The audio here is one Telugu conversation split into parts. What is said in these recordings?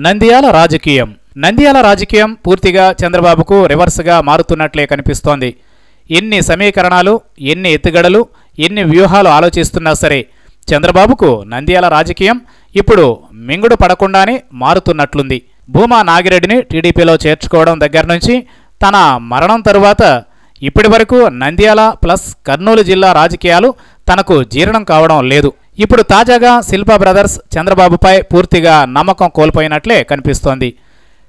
నంద్యాల రాజకీయం. నంద్యాల రాజకీయం పూర్తిగా చంద్రబాబుకు రివర్స్గా మారుతున్నట్లే కనిపిస్తోంది. ఎన్ని సమీకరణాలు, ఎన్ని ఎత్తుగడలు, ఎన్ని వ్యూహాలు ఆలోచిస్తున్నా సరే చంద్రబాబుకు నంద్యాల రాజకీయం ఇప్పుడు మింగుడు పడకుండానే మారుతున్నట్లుంది. భూమా నాగిరెడ్డిని టీడీపీలో చేర్చుకోవడం దగ్గర నుంచి తన మరణం తరువాత ఇప్పటి వరకు నంద్యాల ప్లస్ కర్నూలు జిల్లా రాజకీయాలు తనకు జీర్ణం కావడం లేదు. ఇప్పుడు తాజాగా శిల్పా బ్రదర్స్ చంద్రబాబుపై పూర్తిగా నమ్మకం కోల్పోయినట్లే కనిపిస్తోంది.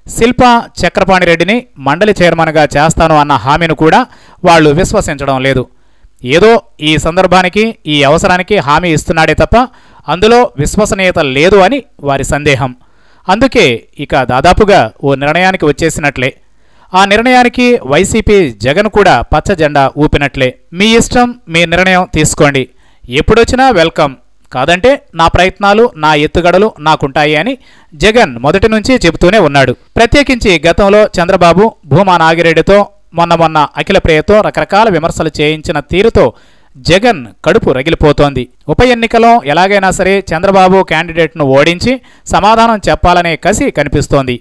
శిల్పా చక్రపాణిరెడ్డిని మండలి చైర్మన్గా చేస్తాను అన్న హామీని కూడా వాళ్ళు విశ్వసించడం లేదు. ఏదో ఈ సందర్భానికి, ఈ అవసరానికి హామీ ఇస్తున్నాడే తప్ప అందులో విశ్వసనీయత లేదు అని వారి సందేహం. అందుకే ఇక దాదాపుగా ఓ నిర్ణయానికి వచ్చేసినట్లే. ఆ నిర్ణయానికి వైసీపీ జగన్ కూడా పచ్చ జెండా ఊపినట్లే. మీ ఇష్టం, మీ నిర్ణయం తీసుకోండి, ఎప్పుడొచ్చినా వెల్కమ్, కాదంటే నా ప్రయత్నాలు, నా ఎత్తుగడలు నాకుంటాయి అని జగన్ మొదటి నుంచి చెబుతూనే ఉన్నాడు. ప్రత్యేకించి గతంలో చంద్రబాబు భూమా నాగిరెడ్డితో, మొన్న అఖిలప్రియతో రకరకాల విమర్శలు చేయించిన తీరుతో జగన్ కడుపు రగిలిపోతోంది. ఉప ఎన్నికలో ఎలాగైనా సరే చంద్రబాబు క్యాండిడేట్ను ఓడించి సమాధానం చెప్పాలనే కసి కనిపిస్తోంది.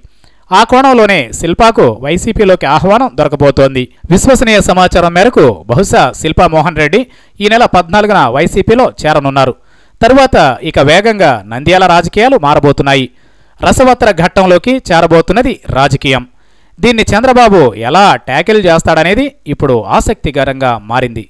ఆ కోణంలోనే శిల్పాకు వైసీపీలోకి ఆహ్వానం దొరకబోతోంది. విశ్వసనీయ సమాచారం మేరకు బహుశా శిల్పా మోహన్ రెడ్డి ఈ నెల 14న వైసీపీలో చేరనున్నారు. తరువాత ఇక వేగంగా నంద్యాల రాజకీయాలు మారబోతున్నాయి. రసవత్తర ఘట్టంలోకి చేరబోతున్నది రాజకీయం. దీన్ని చంద్రబాబు ఎలా ట్యాకిల్ చేస్తాడనేది ఇప్పుడు ఆసక్తికరంగా మారింది.